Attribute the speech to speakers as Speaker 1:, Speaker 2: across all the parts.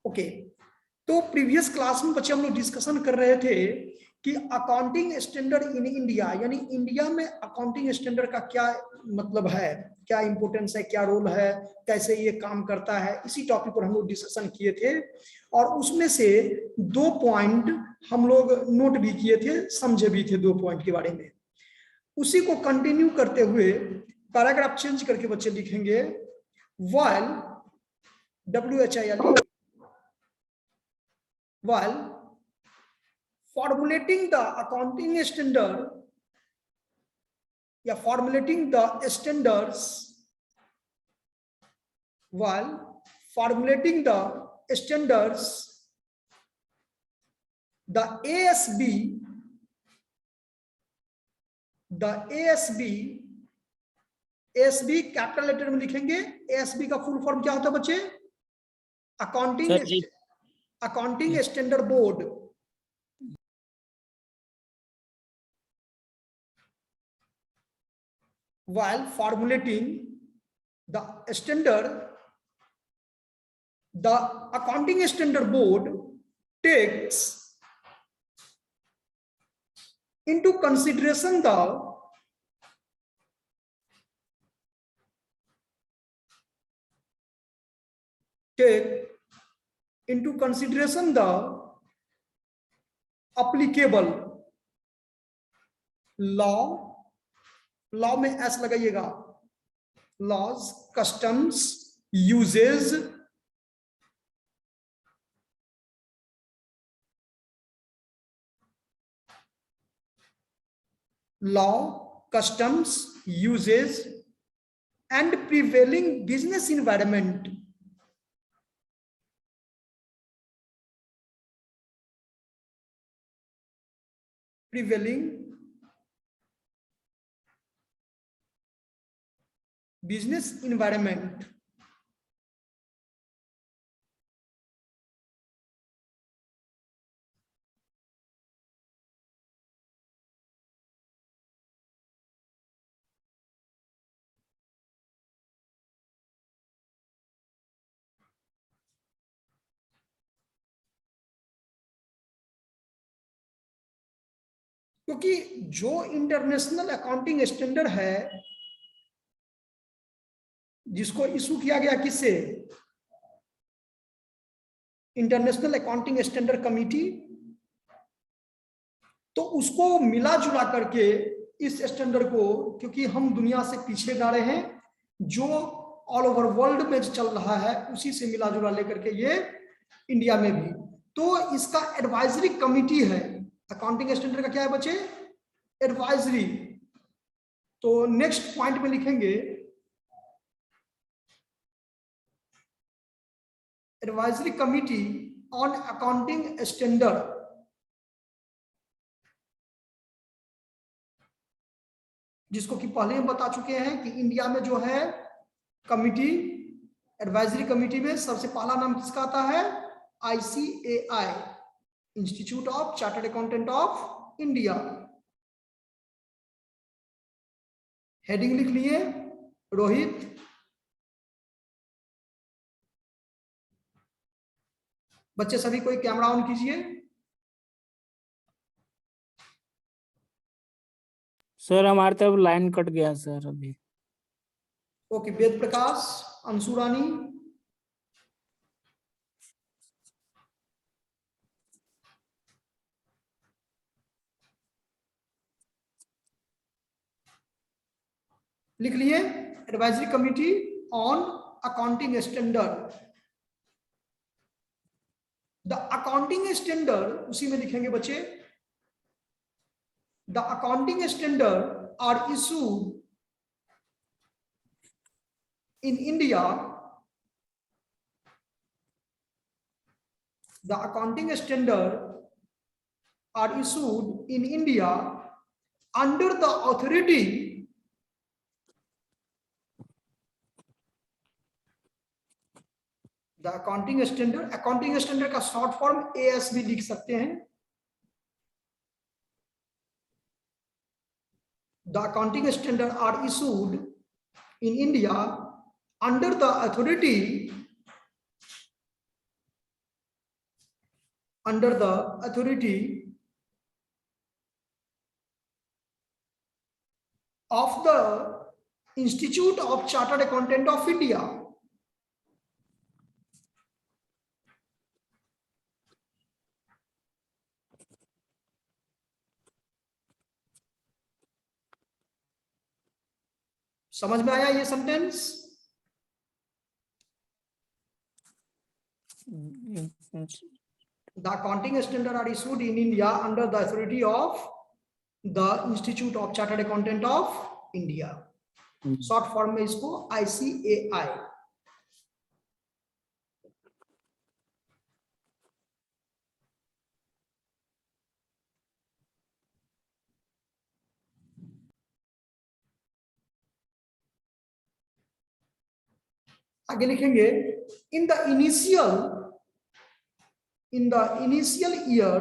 Speaker 1: Okay, तो previous class में बच्चे हम लोग डिस्कशन कर रहे थे कि अकाउंटिंग स्टैंडर्ड इन इंडिया, यानी इंडिया में अकाउंटिंग स्टैंडर्ड का क्या मतलब है, क्या इंपॉर्टेंस है, क्या रोल है, कैसे ये काम करता है, इसी टॉपिक पर हम लोग डिस्कशन किए थे। और उसमें से 2 पॉइंट हम लोग नोट भी किए थे, समझे भी थे 2 पॉइंट के बारे में। उसी को कंटिन्यू करते हुए पैराग्राफ चेंज करके बच्चे लिखेंगे while while formulating the accounting standard या formulating the standards, while formulating the standards, the ASB capital letter में लिखेंगे। ASB का फुल फॉर्म क्या होता है बच्चे? Accounting standard board. While formulating the standard, the accounting standard board takes into consideration the applicable law में S लगाइएगा, laws, customs, usages, law, customs, usages and prevailing business environment. Prevailing business environment. क्योंकि जो international accounting standard है, जिसको issue किया गया किससे? International accounting standard committee, तो उसको मिला जुला करके इस स्टैंडर्ड को, क्योंकि हम दुनिया से पीछे जा रहे हैं, जो ऑल ओवर वर्ल्ड में चल रहा है उसी से मिला जुला लेकर के ये इंडिया में भी, तो इसका एडवाइजरी कमिटी है। अकाउंटिंग स्टैंडर्ड का क्या है बच्चे? एडवाइजरी। तो नेक्स्ट पॉइंट में लिखेंगे advisory committee on accounting standard, जिसको कि पहले हम बता चुके हैं कि इंडिया में जो है कमिटी, एडवाइजरी कमिटी में सबसे पहला नाम किसका आता है? ICAI, institute of chartered accountant of India. Heading लिख लिए रोहित। बच्चे सभी कोई कैमरा ऑन कीजिए।
Speaker 2: सर हमारे तरफ लाइन कट गया सर अभी।
Speaker 1: ओके, वेद प्रकाश, अंशुरानी, लिख लिए advisory committee on accounting standard. The accounting standard उसी में लिखेंगे बच्चे, the accounting standard are issued in India, the accounting standard are issued in India under the authority the accounting standard का short form ASB लिख सकते हैं। The accounting standard are issued in India under the authority under the authority of the Institute of Chartered Accountant of India. समझ में आया ये sentence? The accounting standards are issued in India under the authority of the Institute of Chartered Accountant of India. Short form में इसको ICAI. आगे लिखेंगे in the initial year,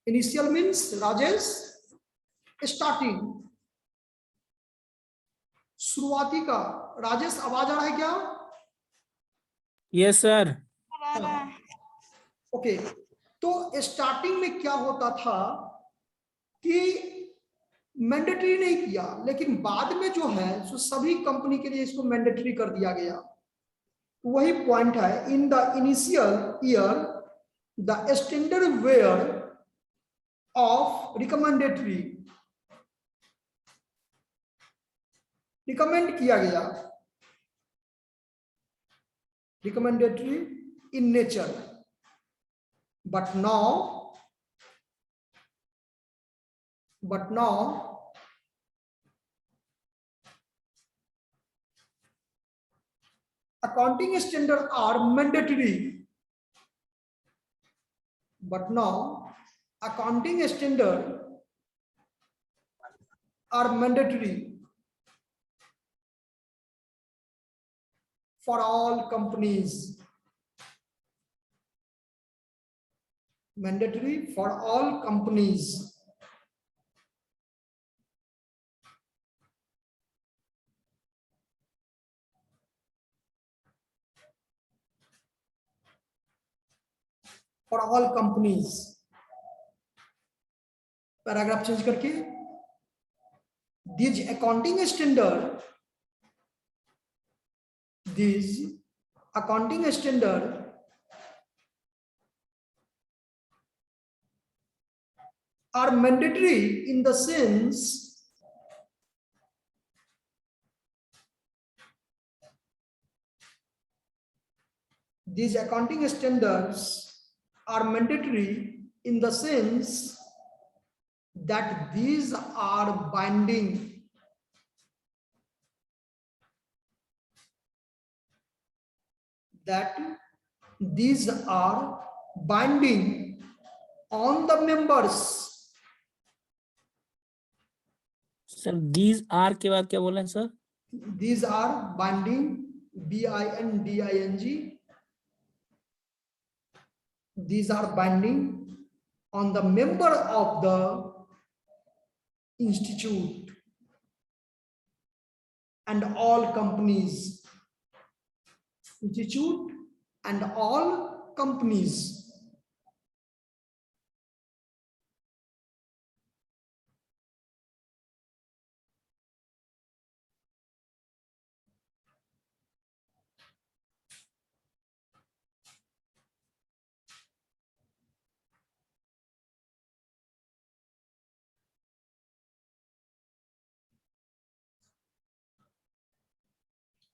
Speaker 1: initial means Rajesh starting, शुरुआती का. राजेश आवाज आ रहा है क्या?
Speaker 2: Yes sir.
Speaker 1: ओके, तो स्टार्टिंग में क्या होता था कि मैंडेटरी नहीं किया, लेकिन बाद में जो है सो सभी कंपनी के लिए इसको मैंडेटरी कर दिया गया. वही पॉइंट है. In the initial year the standard were of recommend किया गया, recommendatory in nature, but now accounting standards are mandatory, for all companies. Mandatory for all companies. For all companies. Paragraph change करके these accounting standard are mandatory in the sense these accounting standards are mandatory in the sense that these are binding on the members.
Speaker 2: Sir these are के बाद क्या बोला है sir?
Speaker 1: These are binding, BINDING. These are binding on the member of the institute and all companies. Institute and all companies.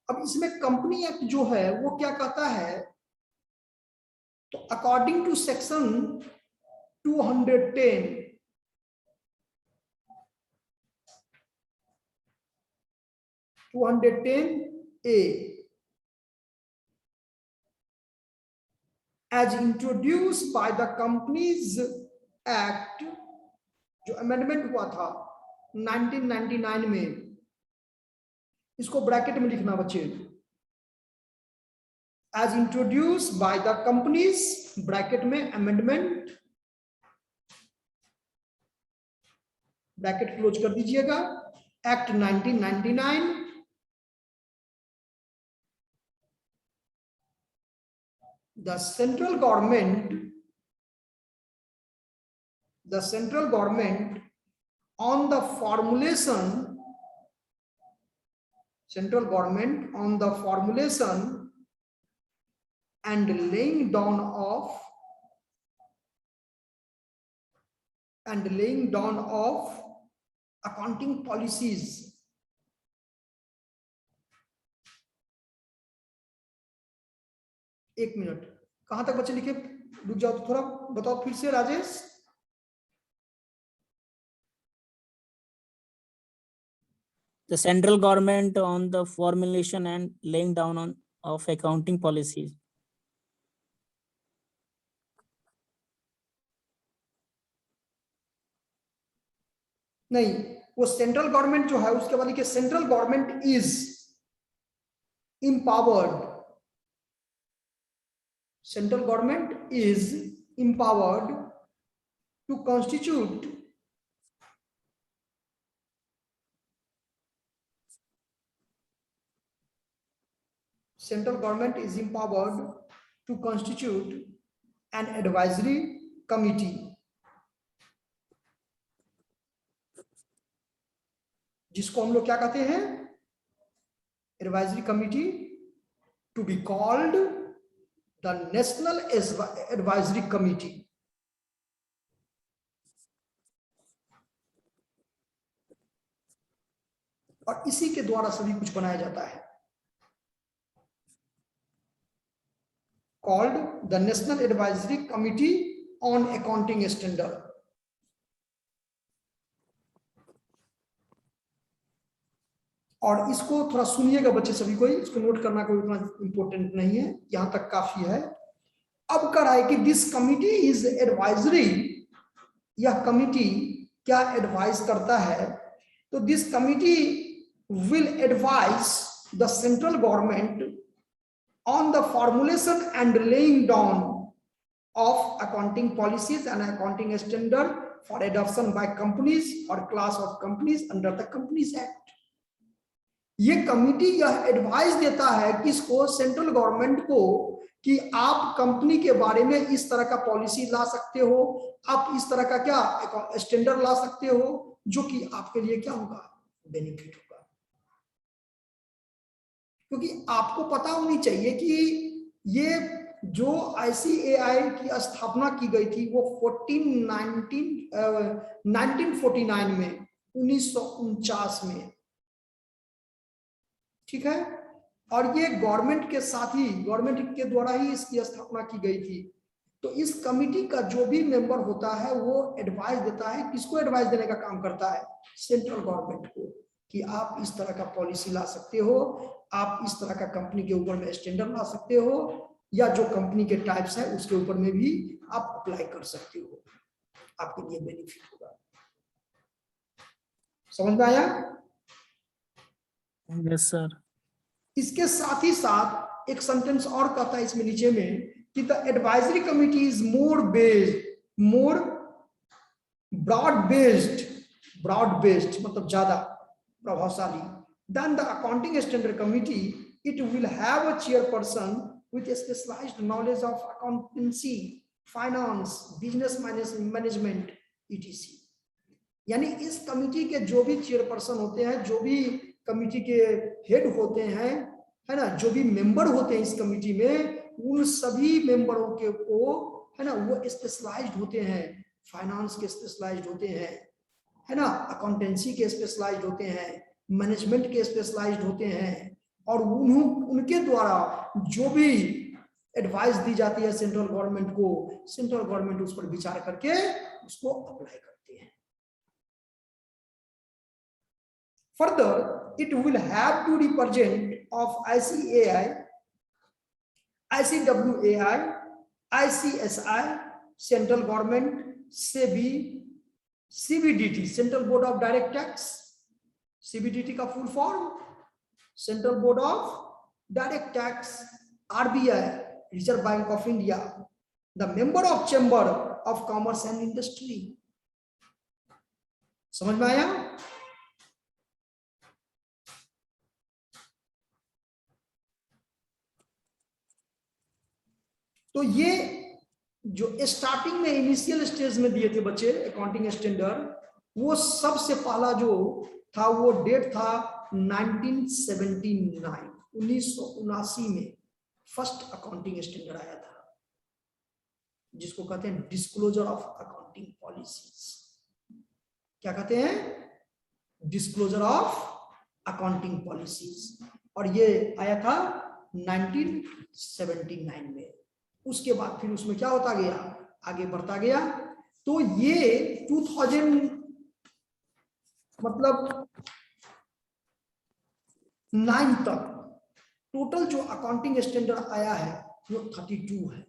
Speaker 1: अब इसमें company act जो है वो क्या कहता है, तो according to section 210A as introduced by the Companies Act, जो अमेंडमेंट हुआ था 1999 में, इसको ब्रैकेट में लिखना बच्चे, as introduced by the companies, bracket में अमेंडमेंट ब्रैकेट क्लोज कर दीजिएगा। Act 1999, the central government on the formulation and laying down of accounting policies, एक मिनट, कहां तक बच्चे लिखे? रुक जाओ तो थोड़ा बताओ फिर से Rajesh.
Speaker 2: The central government on the formulation and laying down of accounting policies.
Speaker 1: नहीं, वो सेंट्रल गवर्नमेंट जो है उसके बाद लिखिए central government is empowered, central government is empowered to constitute an advisory committee, जिसको हम लोग क्या कहते हैं? Advisory committee, to be called the national advisory committee. और इसी के द्वारा सभी कुछ बनाया जाता है, called the national advisory committee on accounting standard. और इसको थोड़ा सुनिएगा बच्चे सभी को, इसको नोट करना कोई उतना इंपॉर्टेंट नहीं है, यहां तक काफी है। अब कर है कि दिस कमिटी इज एडवाइजरी, यह कमिटी क्या एडवाइस करता है? तो this committee will advise the central government on the formulation and laying down of accounting policies and accounting standard for adoption by companies और class of companies under the companies act. ये committee यह advice देता है किसको? Central government को, कि आप company के बारे में इस तरह का पॉलिसी ला सकते हो, आप इस तरह का क्या स्टैंडर्ड ला सकते हो, जो कि आपके लिए क्या होगा? बेनिफिट होगा। क्योंकि आपको पता होनी चाहिए कि ये जो ICAI की स्थापना की गई थी वो 1949 में, 1949 में, ठीक है। और ये गवर्नमेंट के साथ ही, गवर्नमेंट के द्वारा ही इसकी स्थापना की गई थी। तो इस कमिटी का जो भी मेंबर होता है वो एडवाइस देता है, किसको एडवाइस देने का काम करता है? सेंट्रल गवर्नमेंट को, कि आप इस तरह का पॉलिसी ला सकते हो, आप इस तरह का कंपनी के ऊपर में स्टैंडर्ड ला सकते हो, या जो कंपनी के टाइप्स है उसके ऊपर में भी आप अप्लाई कर सकते हो, आपके लिए बेनिफिट होगा। समझ में आया?
Speaker 2: Yes sir.
Speaker 1: इसके साथ ही साथ एक सेंटेंस और कहता है इसमें नीचे में कि the advisory committee is more broad based मतलब ज्यादा प्रभावशाली than the accounting standard committee. It will have a chairperson with specialized knowledge of accountancy, finance, business management etc। यानी इस कमिटी के जो भी चेयरपर्सन होते हैं, जो भी कमिटी के हेड होते हैं, है ना, जो भी मेंबर होते हैं इस कमिटी में, उन सभी मेंबरों के को, है ना, वो स्पेशलाइज्ड होते हैं, फाइनेंस के स्पेशलाइज्ड होते हैं, है ना, अकाउंटेंसी के स्पेशलाइज्ड होते हैं, मैनेजमेंट के स्पेशलाइज्ड होते हैं। और उनके द्वारा जो भी एडवाइस दी जाती है सेंट्रल गवर्नमेंट को, सेंट्रल गवर्नमेंट उस पर विचार करके उसको अप्लाई करती है। Further, it will have to represent of ICAI, ICWAI, ICSI, central government, SEBI, CBDT, Central Board of Direct Tax, CBDT का full form, Central Board of Direct Tax, RBI, Reserve Bank of India, the member of Chamber of Commerce and Industry, समझ में आया? तो ये जो starting में initial stage में दिए थे बच्चे अकाउंटिंग स्टैंडर्ड, वो सबसे पहला जो था वो डेट था 1979, 1979 में फर्स्ट अकाउंटिंग स्टैंडर्ड आया था, जिसको कहते हैं डिस्क्लोजर ऑफ अकाउंटिंग पॉलिसीज। क्या कहते हैं? Disclosure of accounting policies. और ये आया था 1979 में। उसके बाद फिर उसमें क्या होता गया, आगे बढ़ता गया। तो ये 2000 मतलब 9 तक टोटल जो अकाउंटिंग स्टैंडर्ड आया है वो 32 है।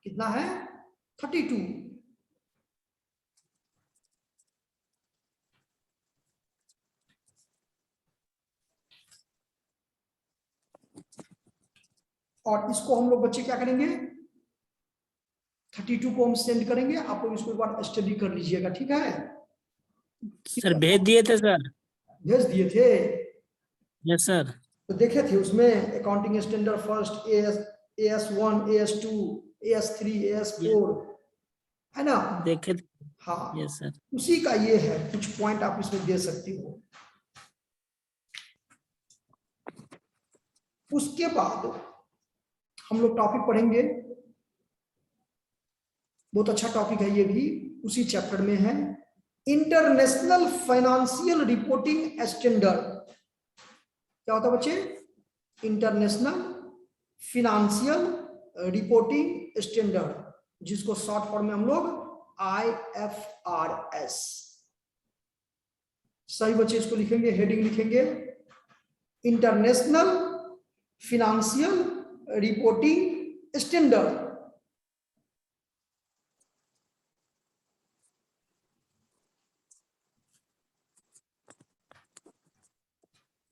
Speaker 1: कितना है? 32। और इसको हम लोग बच्चे क्या करेंगे, 32 को हम सेंड करेंगे, आप लोग इसको एक बार स्टडी कर लीजिएगा, ठीक है?
Speaker 2: सर भेज दिए थे सर।
Speaker 1: भेज दिए थे।
Speaker 2: Yes sir.
Speaker 1: तो देखे थे उसमें accounting standard first AS1, AS2, AS3, AS4, है ना?
Speaker 2: देखे थे।
Speaker 1: हाँ,
Speaker 2: यस सर।
Speaker 1: उसी का ये है, कुछ पॉइंट आप इसमें दे सकते हो। उसके बाद हम लोग टॉपिक पढ़ेंगे, बहुत अच्छा टॉपिक है ये भी, उसी चैप्टर में है, इंटरनेशनल फाइनेंशियल रिपोर्टिंग स्टैंडर्ड। क्या होता है बच्चे? इंटरनेशनल फाइनेंशियल रिपोर्टिंग स्टैंडर्ड, जिसको शॉर्ट फॉर्म में हम लोग IFRS। सही बच्चे इसको लिखेंगे, हेडिंग लिखेंगे international financial reporting standard.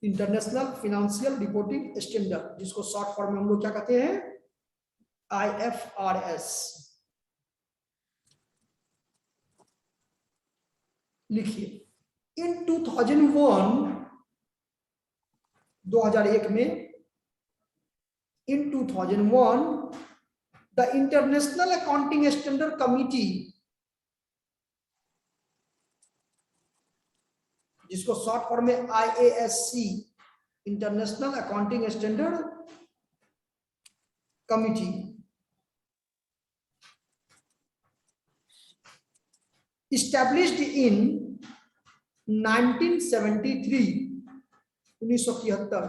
Speaker 1: International financial reporting standard, जिसको शॉर्ट फॉर्म में हम लोग क्या कहते हैं? IFRS। लिखिए इन 2001 में, इन 2001 the international accounting standard committee, जिसको शॉर्ट फॉर्म में IASC, international accounting standard committee, established in 1973, 1973,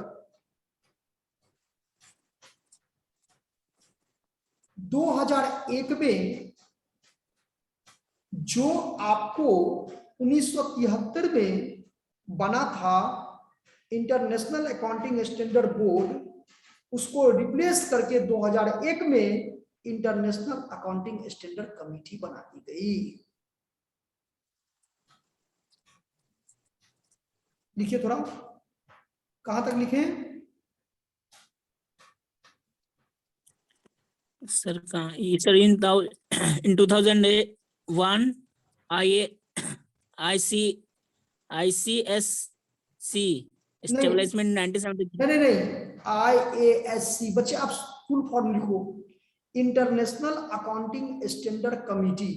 Speaker 1: 2001 में जो आपको 1973 में बना था इंटरनेशनल अकाउंटिंग स्टैंडर्ड बोर्ड, उसको रिप्लेस करके 2001 में इंटरनेशनल अकाउंटिंग स्टैंडर्ड कमेटी बना दी गई। लिखिए थोड़ा, कहां तक लिखे?
Speaker 2: सर कहाँ ये सर इन 2001 ICSC एस्टेब्लिशमेंट 1973।
Speaker 1: नहीं, IASC बच्चे आप फुल फॉर्म लिखो, international accounting standard committee,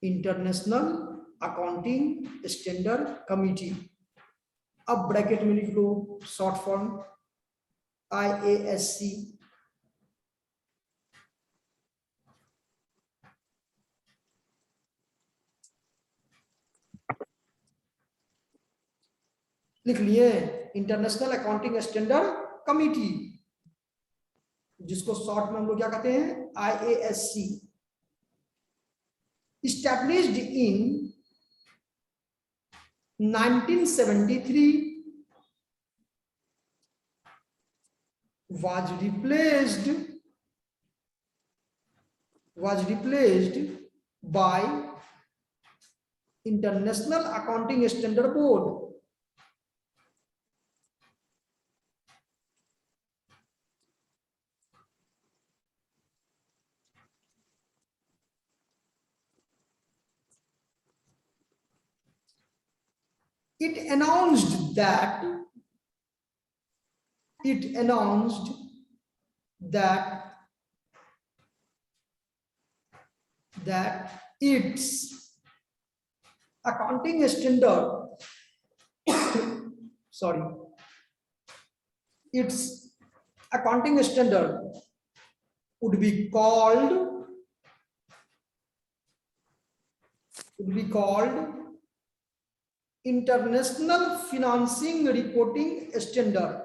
Speaker 1: international accounting standard committee. अब ब्रैकेट में लिख लो शॉर्ट फॉर्म IASC। लिख लिए इंटरनेशनल अकाउंटिंग स्टैंडर्ड कमिटी, जिसको शॉर्ट में हम लोग क्या कहते हैं? IASC। established in 1973, was replaced by International Accounting Standard Board। it announced that its accounting standard sorry its accounting standard would be called International Financing Reporting Standard.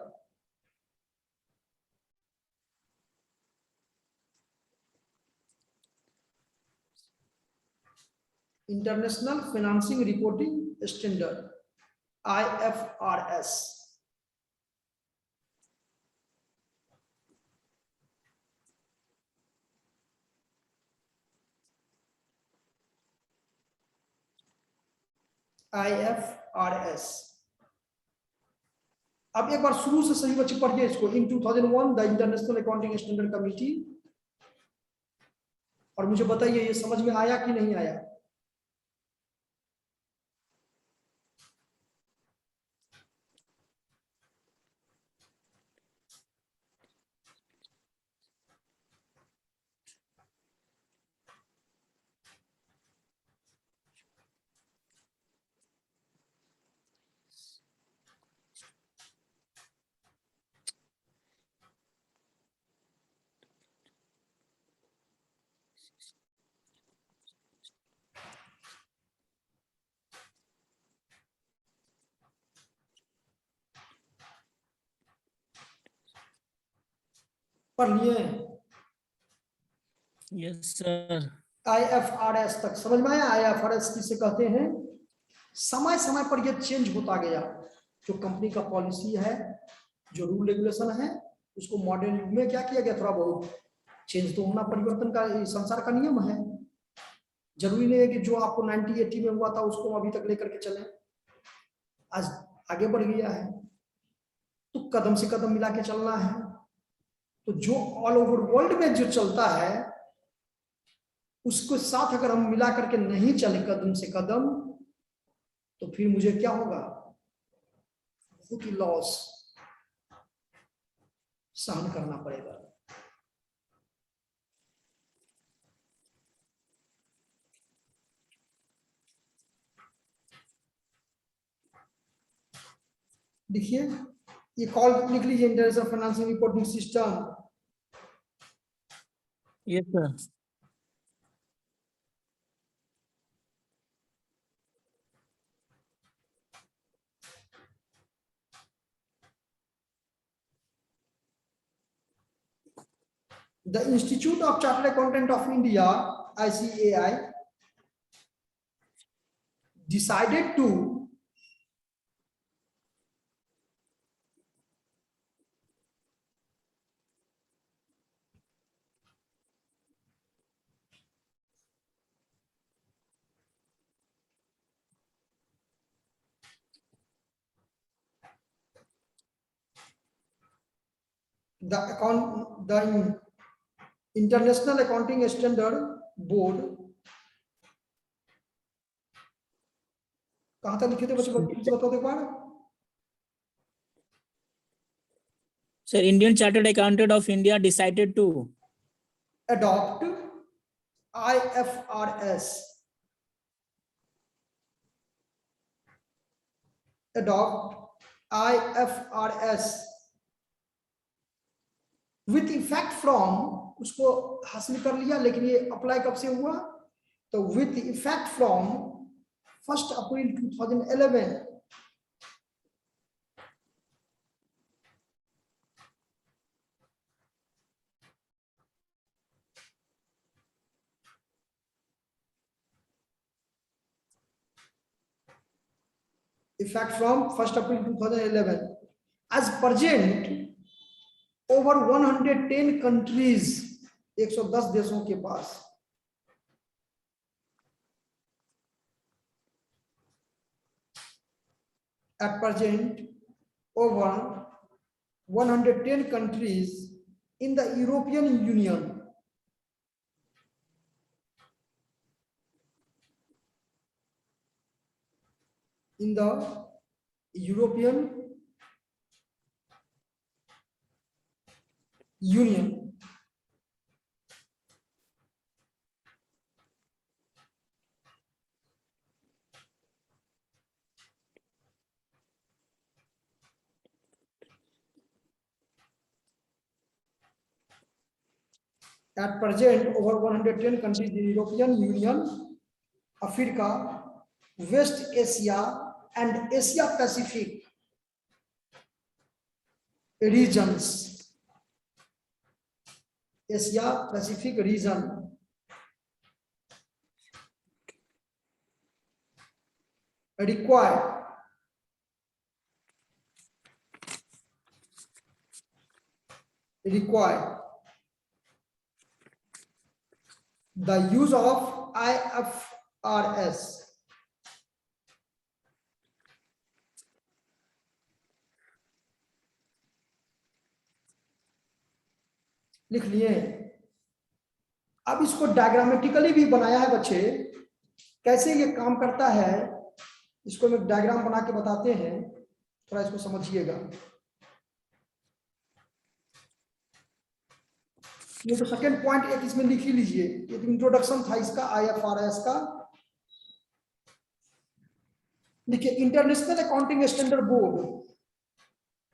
Speaker 1: International Financing Reporting Standard, IFRS. IFRS. अब एक बार शुरू से सही बच्चे पढ़िए इसको। इन 2001 the international accounting standard committee, और मुझे बताइए ये समझ में आया कि नहीं आया। पढ़ लिए?
Speaker 2: Yes sir.
Speaker 1: IFRS तक समझ में आया? IFRS किसे कहते हैं? समय समय पर यह चेंज होता गया। जो कंपनी का पॉलिसी है, जो रूल रेगुलेशन है, उसको मॉडर्न युग में क्या किया गया, थोड़ा बहुत चेंज तो होना परिवर्तन का संसार का नियम है। जरूरी नहीं है कि जो आपको 1980 में हुआ था उसको अभी तक लेकर के चले। आज आगे बढ़ गया है तो कदम से कदम मिला के चलना है। तो जो ऑल ओवर वर्ल्ड में जो चलता है उसको साथ अगर हम मिला करके नहीं चले कदम से कदम, तो फिर मुझे क्या होगा, बहुत ही लॉस सहन करना पड़ेगा। देखिए ये कॉल लिख लीजिए, international financial reporting system.
Speaker 2: Yes sir.
Speaker 1: The Institute of Chartered Accountant of India, ICAI, decided to the International Accounting Standard Board, कहां तक लिखे थे बच्चे, बताओ एक बार।
Speaker 2: Sir Indian chartered accountant of India decided to
Speaker 1: adopt IFRS, with effect from, उसको हासिल कर लिया, लेकिन ये अप्लाई कब से हुआ, तो with effect from 1 April 2011, effect from 1 April 2011. As present, over 110 countries, 110 देशों के पास at present over 110 countries in the European Union in the European union. At present, over 110 countries in European Union, Africa, West Asia, and Asia Pacific regions. Asia Pacific region require the use of IFRS. लिख लिए। अब इसको diagrammatically भी बनाया है बच्चे, कैसे ये काम करता है इसको मैं डायग्राम बना के बताते हैं, थोड़ा इसको समझिएगा। ये तो सेकेंड पॉइंट एक इसमें लिख ही लीजिए, एक इंट्रोडक्शन था इसका IFRS का। देखिए, international accounting standard board,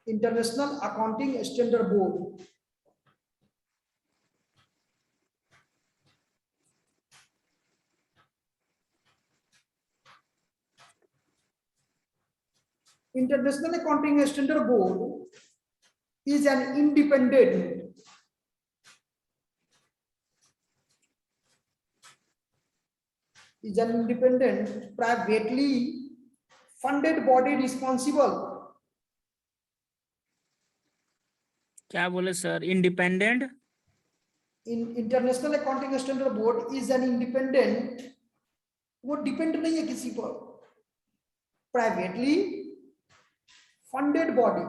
Speaker 1: international accounting standard board International Accounting Standard Board is an independent privately funded body responsible.
Speaker 2: क्या बोले sir? Independent
Speaker 1: international accounting standard board is an independent, वो डिपेंड नहीं है किसी पर, प्राइवेटली फंडेड बॉडी।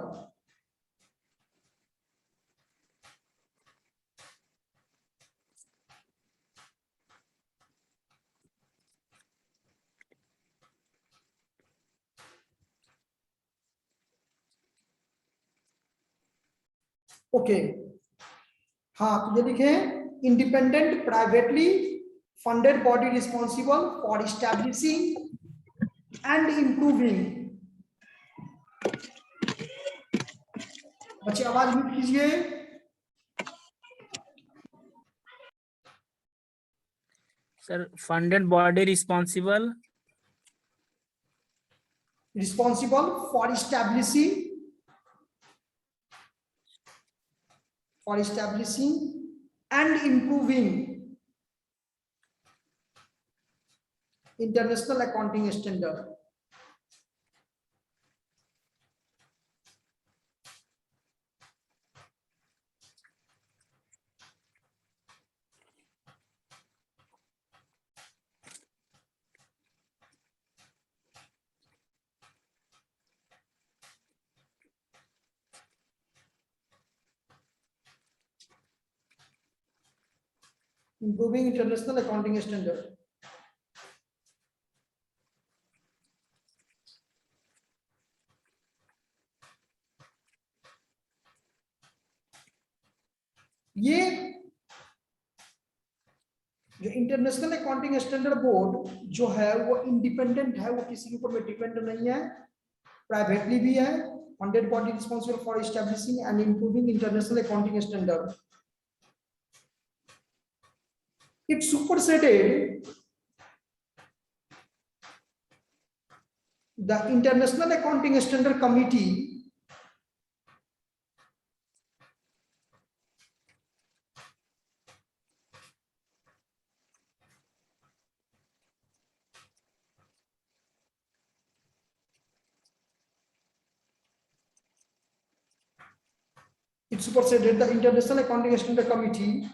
Speaker 1: ओके, हाँ तो ये लिखे independent privately funded body responsible for establishing and improving. बच्चे आवाज म्यूट कीजिए।
Speaker 2: Sir, funded body responsible
Speaker 1: for establishing and improving international accounting standard. Improving international accounting standard. ये जो इंटरनेशनल अकाउंटिंग स्टैंडर्ड बोर्ड जो है वो इंडिपेंडेंट है, वो किसी के ऊपर में डिपेंड नहीं है, प्राइवेटली भी है, funded body responsible for establishing and improving international accounting standard. It superseded the International Accounting Standard Committee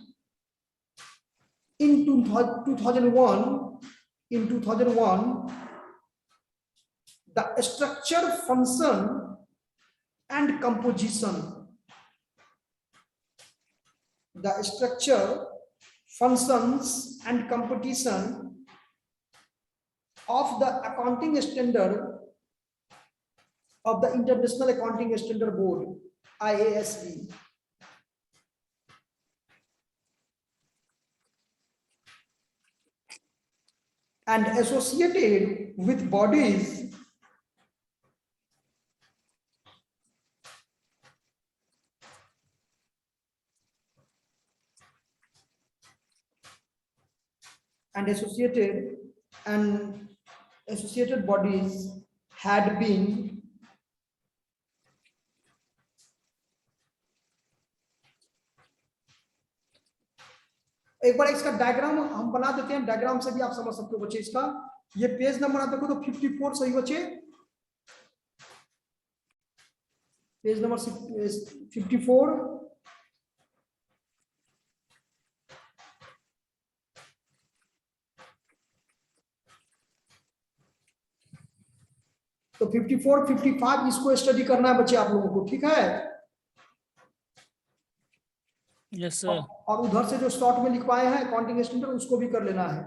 Speaker 1: in 2001. In 2001, the structure, function and composition, the structure, functions and composition of the accounting standard of the International Accounting Standard Board, IASB. And associated with bodies and associated bodies had been एक बार इसका diagram हम बना देते हैं, diagram से भी आप समझ सकते हो बच्चे इसका। ये पेज नंबर आप देखो तो 54 सही बच्चे, पेज नंबर 54। तो 54, 55 इसको स्टडी करना है बच्चे आप लोगों को, ठीक है?
Speaker 2: Yes sir.
Speaker 1: और उधर से जो शॉर्ट में लिखवाए हैं अकाउंटिंग स्टैंडर्ड उसको भी कर लेना है।